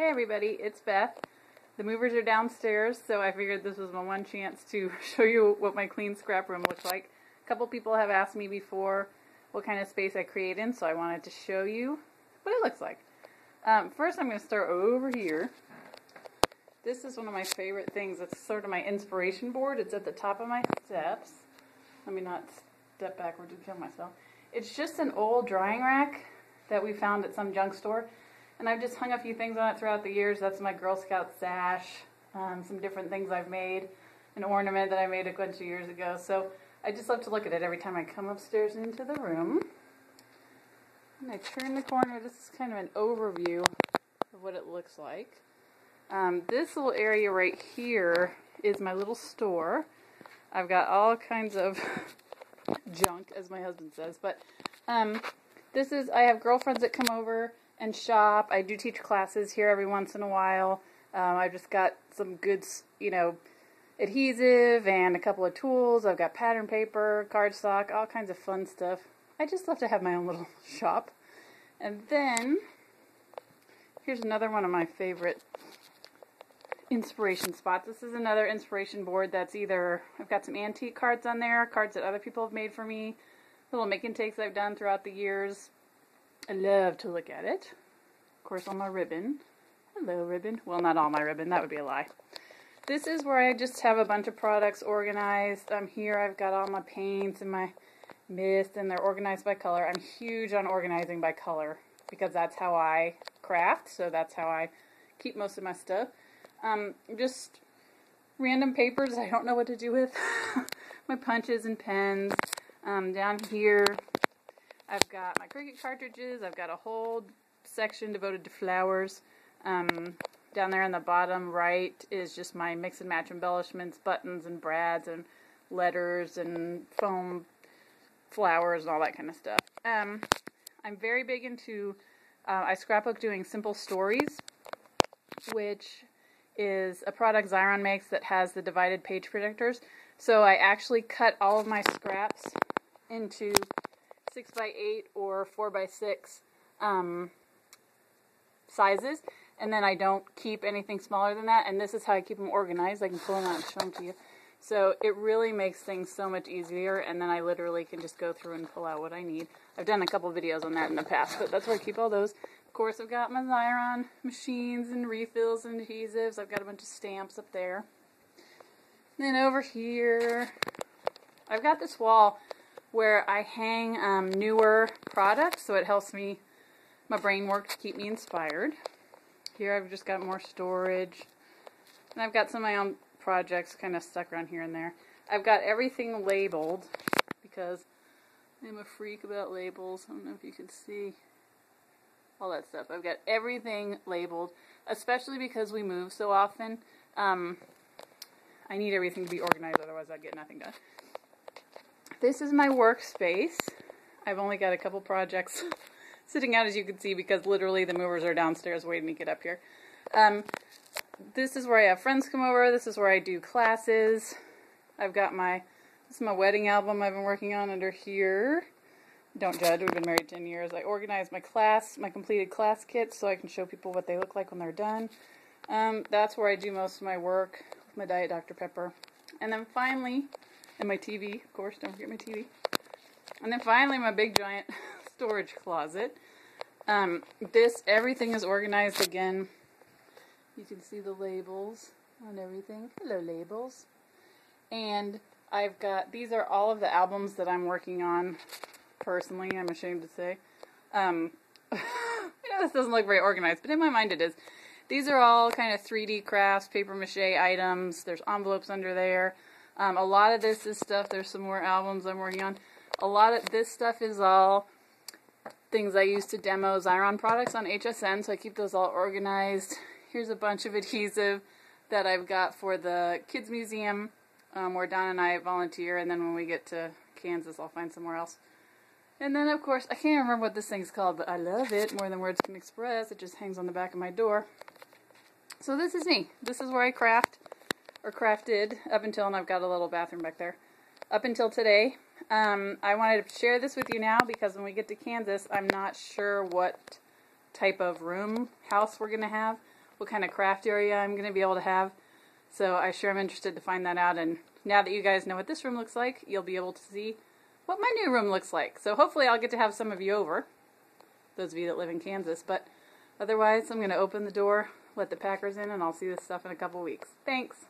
Hey everybody, it's Beth. The movers are downstairs, so I figured this was my one chance to show you what my clean scrap room looks like. A couple people have asked me before what kind of space I create in, so I wanted to show you what it looks like. First I'm going to start over here. This is one of my favorite things. It's sort of my inspiration board. It's at the top of my steps. Let me not step backwards and kill myself. It's just an old drying rack that we found at some junk store. And I've just hung a few things on it throughout the years. That's my Girl Scout sash, some different things I've made, an ornament that I made a bunch of years ago. So I just love to look at it every time I come upstairs into the room. And I turn the corner. This is kind of an overview of what it looks like. This little area right here is my little store. I've got all kinds of junk, as my husband says. But I have girlfriends that come over and shop. I do teach classes here every once in a while. I've just got some good, adhesive and a couple of tools. I've got pattern paper, cardstock, all kinds of fun stuff. I just love to have my own little shop. And then, here's another one of my favorite inspiration spots. This is another inspiration board that's either, I've got some antique cards on there, cards that other people have made for me, little make and takes I've done throughout the years. I love to look at it. Of course, all my ribbon. Hello, ribbon. Well, not all my ribbon. That would be a lie. This is where I just have a bunch of products organized. Here I've got all my paints and my mist, and they're organized by color. I'm huge on organizing by color because that's how I craft, so that's how I keep most of my stuff. Just random papers I don't know what to do with. My punches and pens. Down here I've got my Cricut cartridges. I've got a whole section devoted to flowers. Down there on the bottom right is just my mix and match embellishments, buttons and brads and letters and foam flowers and all that kind of stuff. I'm very big into, I scrapbook doing simple stories, which is a product Xyron makes that has the divided page protectors. So I actually cut all of my scraps into 6x8 or 4x6 sizes, and then I don't keep anything smaller than that, and this is how I keep them organized. I can pull them out and show them to you. So it really makes things so much easier, and then I literally can just go through and pull out what I need. I've done a couple videos on that in the past, but that's where I keep all those. Of course, I've got my Xyron machines and refills and adhesives. I've got a bunch of stamps up there. And then over here, I've got this wall where I hang newer products, so it helps my brain work to keep me inspired. Here I've just got more storage. And I've got some of my own projects kind of stuck around here and there. I've got everything labeled because I'm a freak about labels. I don't know if you can see all that stuff. I've got everything labeled, especially because we move so often. I need everything to be organized, otherwise I'd get nothing done. This is my workspace. I've only got a couple projects sitting out, as you can see, because literally the movers are downstairs waiting to get up here. This is where I have friends come over. This is where I do classes. I've got this is my wedding album I've been working on under here. Don't judge, we've been married 10 years. I organized my completed class kits so I can show people what they look like when they're done. That's where I do most of my work with my Diet Dr. Pepper. And then finally, and my TV, of course, don't forget my TV. And then finally, my big giant storage closet. Everything is organized again. You can see the labels on everything. Hello, labels. And these are all of the albums that I'm working on personally, I'm ashamed to say. This doesn't look very organized, but in my mind it is. These are all kind of 3D crafts, paper mache items. There's envelopes under there. A lot of this is stuff. There's some more albums I'm working on. A lot of this stuff is all things I use to demo Xyron products on HSN, so I keep those all organized. Here's a bunch of adhesive that I've got for the Kids Museum, where Don and I volunteer, and then when we get to Kansas, I'll find somewhere else. And then, of course, I can't remember what this thing's called, but I love it more than words can express. It just hangs on the back of my door. So this is me. This is where I craft, or crafted, up until, and I've got a little bathroom back there, up until today. I wanted to share this with you now because when we get to Kansas, I'm not sure what type of house we're going to have. what kind of craft area I'm going to be able to have. So I sure am interested to find that out, and now that you guys know what this room looks like, you'll be able to see what my new room looks like. So hopefully I'll get to have some of you over, those of you that live in Kansas, but otherwise I'm going to open the door, let the packers in, and I'll see this stuff in a couple weeks. Thanks!